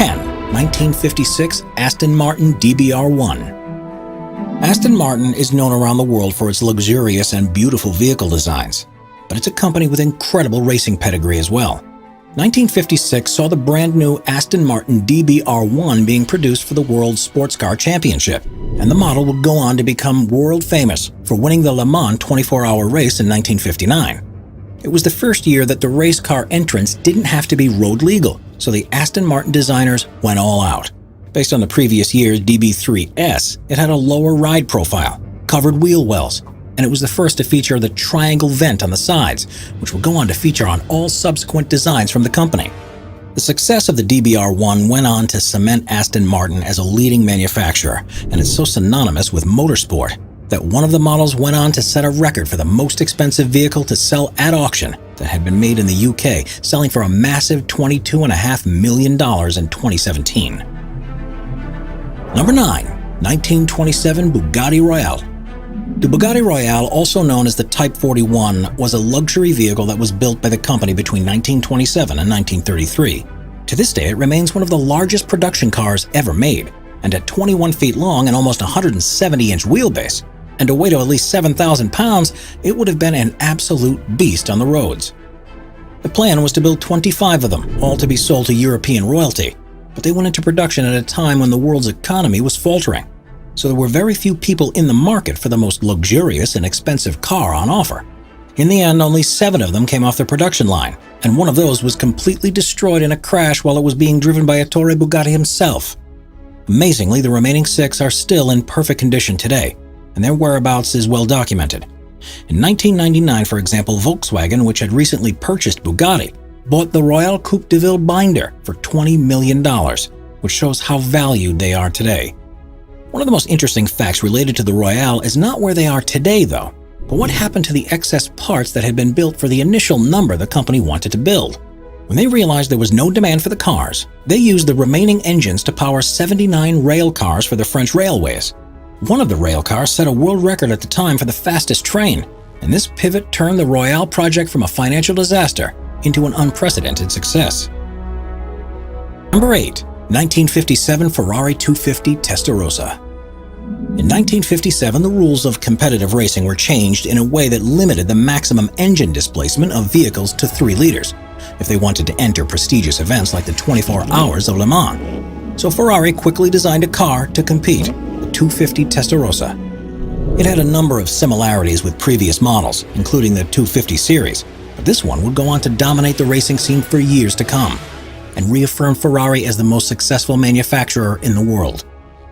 10. 1956 Aston Martin DBR1. Aston Martin is known around the world for its luxurious and beautiful vehicle designs, but it's a company with incredible racing pedigree as well. 1956 saw the brand new Aston Martin DBR1 being produced for the World Sports Car Championship, and the model would go on to become world famous for winning the Le Mans 24-hour race in 1959. It was the first year that the race car entrance didn't have to be road legal, so the Aston Martin designers went all out. Based on the previous year's DB3S, it had a lower ride profile, covered wheel wells, and it was the first to feature the triangle vent on the sides, which would go on to feature on all subsequent designs from the company. The success of the DBR1 went on to cement Aston Martin as a leading manufacturer, and it's so synonymous with motorsport that one of the models went on to set a record for the most expensive vehicle to sell at auction that had been made in the UK, selling for a massive $22.5 million in 2017. Number 9. 1927 Bugatti Royale. The Bugatti Royale, also known as the Type 41, was a luxury vehicle that was built by the company between 1927 and 1933. To this day, it remains one of the largest production cars ever made, and at 21 feet long and almost 170-inch wheelbase, and a weight of at least 7,000 pounds, it would have been an absolute beast on the roads. The plan was to build 25 of them, all to be sold to European royalty, but they went into production at a time when the world's economy was faltering, so there were very few people in the market for the most luxurious and expensive car on offer. In the end, only 7 of them came off the production line, and one of those was completely destroyed in a crash while it was being driven by Ettore Bugatti himself. Amazingly, the remaining 6 are still in perfect condition today, and their whereabouts is well documented. In 1999, for example, Volkswagen, which had recently purchased Bugatti, bought the Royale Coupe de Ville binder for $20 million, which shows how valued they are today. One of the most interesting facts related to the Royale is not where they are today, though, but what happened to the excess parts that had been built for the initial number the company wanted to build. When they realized there was no demand for the cars, they used the remaining engines to power 79 rail cars for the French railways. One of the rail cars set a world record at the time for the fastest train, and this pivot turned the Royale project from a financial disaster into an unprecedented success. Number 8. 1957 Ferrari 250 Testarossa. In 1957, the rules of competitive racing were changed in a way that limited the maximum engine displacement of vehicles to 3 liters if they wanted to enter prestigious events like the 24 Hours of Le Mans. So Ferrari quickly designed a car to compete, the 250 Testarossa. It had a number of similarities with previous models, including the 250 series, but this one would go on to dominate the racing scene for years to come, and reaffirm Ferrari as the most successful manufacturer in the world.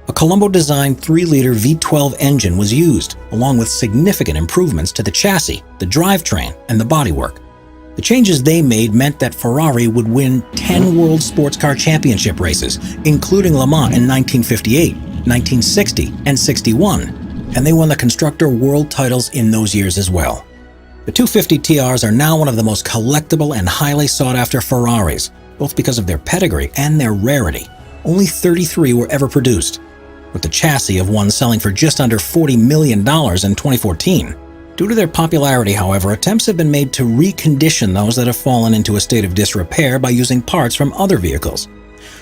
A Colombo-designed 3-liter V12 engine was used, along with significant improvements to the chassis, the drivetrain, and the bodywork. The changes they made meant that Ferrari would win 10 World Sports Car Championship races, including Le Mans in 1958, 1960, and 61, and they won the Constructor World titles in those years as well. The 250 TRs are now one of the most collectible and highly sought-after Ferraris, both because of their pedigree and their rarity. Only 33 were ever produced, with the chassis of one selling for just under $40 million in 2014. Due to their popularity, however, attempts have been made to recondition those that have fallen into a state of disrepair by using parts from other vehicles.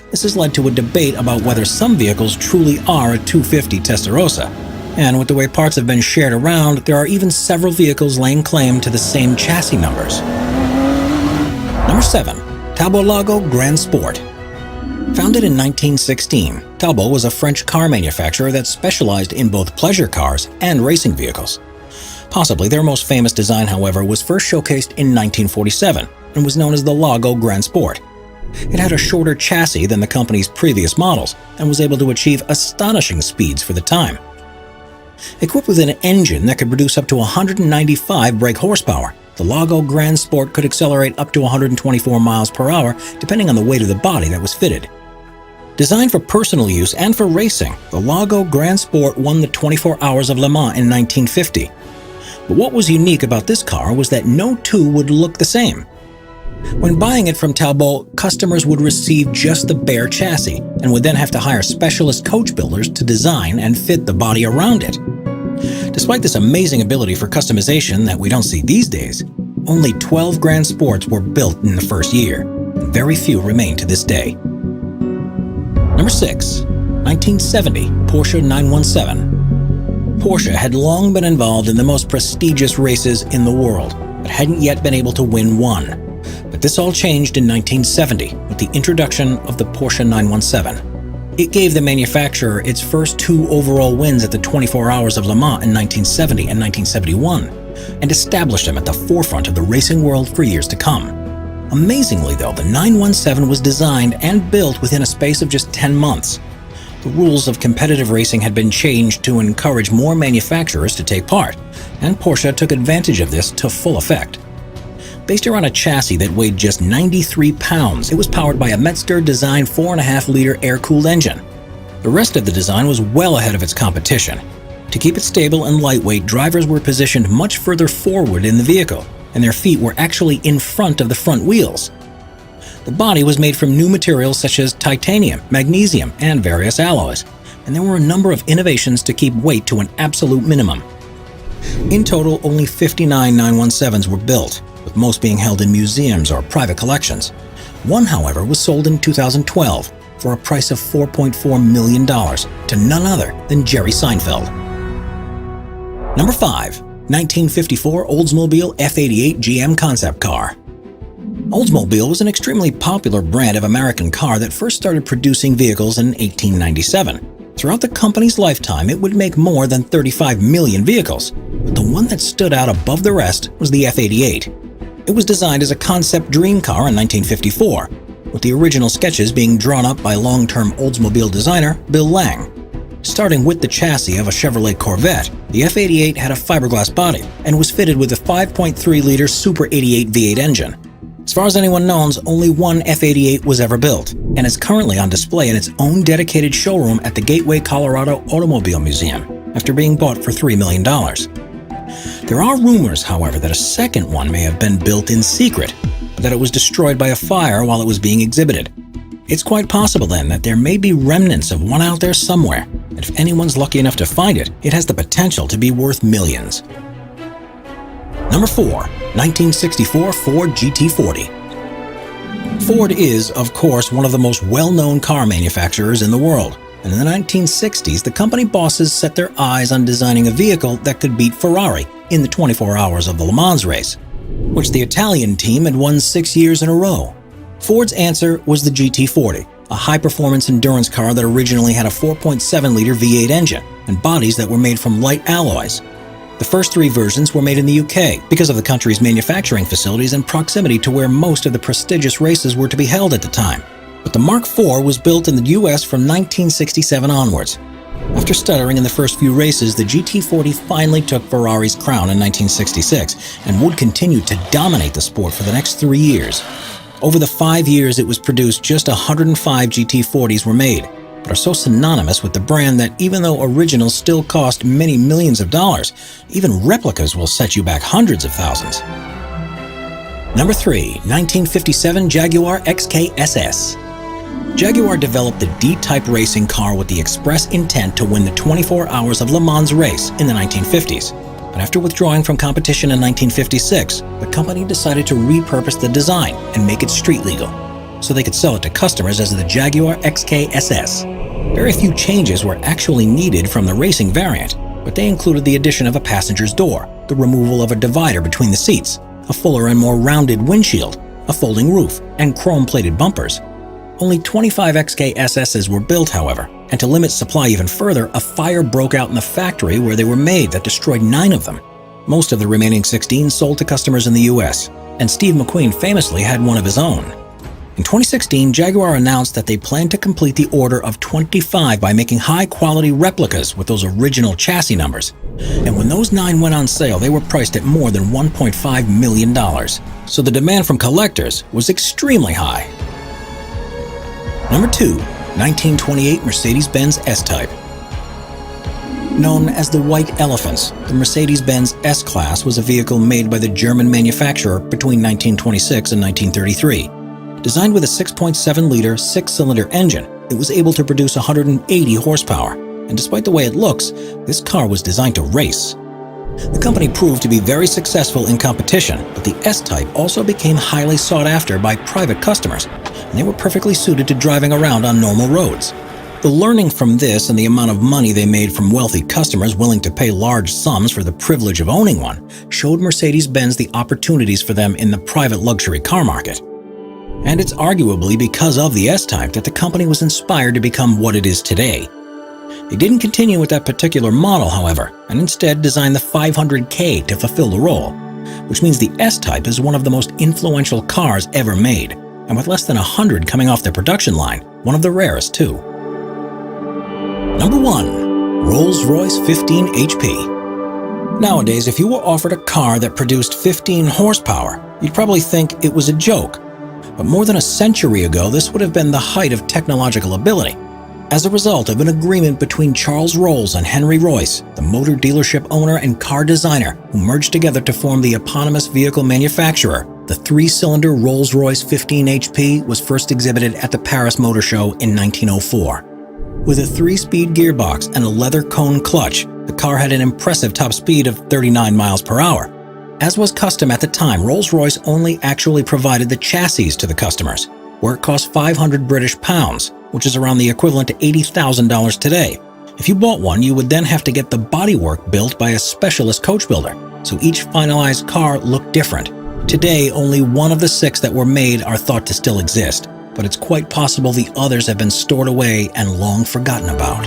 This has led to a debate about whether some vehicles truly are a 250 Testarossa, and with the way parts have been shared around, there are even several vehicles laying claim to the same chassis numbers. Number 7. Talbot Lago Grand Sport. Founded in 1916, Talbot was a French car manufacturer that specialized in both pleasure cars and racing vehicles. Possibly their most famous design, however, was first showcased in 1947 and was known as the Lago Grand Sport. It had a shorter chassis than the company's previous models and was able to achieve astonishing speeds for the time. Equipped with an engine that could produce up to 195 brake horsepower, the Lago Grand Sport could accelerate up to 124 miles per hour depending on the weight of the body that was fitted. Designed for personal use and for racing, the Lago Grand Sport won the 24 Hours of Le Mans in 1950. But what was unique about this car was that no two would look the same. When buying it from Talbot, customers would receive just the bare chassis and would then have to hire specialist coach builders to design and fit the body around it. Despite this amazing ability for customization that we don't see these days, only 12 Grand Sports were built in the first year, and very few remain to this day. Number 6. 1970 Porsche 917. Porsche had long been involved in the most prestigious races in the world, but hadn't yet been able to win one. But this all changed in 1970 with the introduction of the Porsche 917. It gave the manufacturer its first 2 overall wins at the 24 Hours of Le Mans in 1970 and 1971, and established them at the forefront of the racing world for years to come. Amazingly though, the 917 was designed and built within a space of just 10 months. The rules of competitive racing had been changed to encourage more manufacturers to take part, and Porsche took advantage of this to full effect. Based around a chassis that weighed just 93 pounds, it was powered by a Metzger-designed 4.5-liter air-cooled engine. The rest of the design was well ahead of its competition. To keep it stable and lightweight, drivers were positioned much further forward in the vehicle, and their feet were actually in front of the front wheels. The body was made from new materials such as titanium, magnesium, and various alloys, and there were a number of innovations to keep weight to an absolute minimum. In total, only 59 917s were built, with most being held in museums or private collections. One, however, was sold in 2012 for a price of $4.4 million to none other than Jerry Seinfeld. Number 5. 1954 Oldsmobile F88 GM concept car. Oldsmobile was an extremely popular brand of American car that first started producing vehicles in 1897. Throughout the company's lifetime, it would make more than 35 million vehicles, but the one that stood out above the rest was the F88. It was designed as a concept dream car in 1954, with the original sketches being drawn up by long-term Oldsmobile designer Bill Lang. Starting with the chassis of a Chevrolet Corvette, the F88 had a fiberglass body and was fitted with a 5.3-liter Super 88 V8 engine. As far as anyone knows, only one F88 was ever built, and is currently on display in its own dedicated showroom at the Gateway, Colorado Automobile Museum, after being bought for $3 million. There are rumors, however, that a second one may have been built in secret, but that it was destroyed by a fire while it was being exhibited. It's quite possible then that there may be remnants of one out there somewhere, and if anyone's lucky enough to find it, it has the potential to be worth millions. Number 4. 1964 Ford GT40. Ford is, of course, one of the most well-known car manufacturers in the world, and in the 1960s, the company bosses set their eyes on designing a vehicle that could beat Ferrari in the 24 Hours of the Le Mans race, which the Italian team had won 6 years in a row. Ford's answer was the GT40, a high-performance endurance car that originally had a 4.7-liter V8 engine and bodies that were made from light alloys. The first 3 versions were made in the UK because of the country's manufacturing facilities and proximity to where most of the prestigious races were to be held at the time. But the Mark IV was built in the US from 1967 onwards. After stuttering in the first few races, the GT40 finally took Ferrari's crown in 1966 and would continue to dominate the sport for the next 3 years. Over the 5 years it was produced, just 105 GT40s were made, but are so synonymous with the brand that even though originals still cost many millions of dollars, even replicas will set you back hundreds of thousands. Number 3. 1957 Jaguar XK SS. Jaguar developed the D-Type racing car with the express intent to win the 24 Hours of Le Mans race in the 1950s. But after withdrawing from competition in 1956, the company decided to repurpose the design and make it street legal, so they could sell it to customers as the Jaguar XK SS. Very few changes were actually needed from the racing variant, but they included the addition of a passenger's door, the removal of a divider between the seats, a fuller and more rounded windshield, a folding roof, and chrome-plated bumpers. Only 25 XK SSs were built, however, and to limit supply even further, a fire broke out in the factory where they were made that destroyed 9 of them. Most of the remaining 16 sold to customers in the US, and Steve McQueen famously had one of his own. In 2016, Jaguar announced that they planned to complete the order of 25 by making high-quality replicas with those original chassis numbers. And when those 9 went on sale, they were priced at more than $1.5 million. So the demand from collectors was extremely high. Number 2. 1928 Mercedes-Benz S-Type. Known as the White Elephants, the Mercedes-Benz S-Class was a vehicle made by the German manufacturer between 1926 and 1933. Designed with a 6.7-liter 6-cylinder engine, it was able to produce 180 horsepower, and despite the way it looks, this car was designed to race. The company proved to be very successful in competition, but the S-Type also became highly sought after by private customers, and they were perfectly suited to driving around on normal roads. The learning from this and the amount of money they made from wealthy customers willing to pay large sums for the privilege of owning one showed Mercedes-Benz the opportunities for them in the private luxury car market. And it's arguably because of the S-Type that the company was inspired to become what it is today. They didn't continue with that particular model, however, and instead designed the 500K to fulfill the role, which means the S-Type is one of the most influential cars ever made, and with less than 100 coming off their production line, one of the rarest too. Number 1. Rolls-Royce 15 HP. Nowadays, if you were offered a car that produced 15 horsepower, you'd probably think it was a joke. But more than a century ago, this would have been the height of technological ability. As a result of an agreement between Charles Rolls and Henry Royce, the motor dealership owner and car designer who merged together to form the eponymous vehicle manufacturer, the 3-cylinder Rolls-Royce 15 HP was first exhibited at the Paris Motor Show in 1904. With a 3-speed gearbox and a leather cone clutch, the car had an impressive top speed of 39 miles per hour. As was custom at the time, Rolls-Royce only actually provided the chassis to the customers, where it cost 500 British pounds, which is around the equivalent to $80,000 today. If you bought one, you would then have to get the bodywork built by a specialist coach builder, so each finalized car looked different. Today, only one of the 6 that were made are thought to still exist, but it's quite possible the others have been stored away and long forgotten about.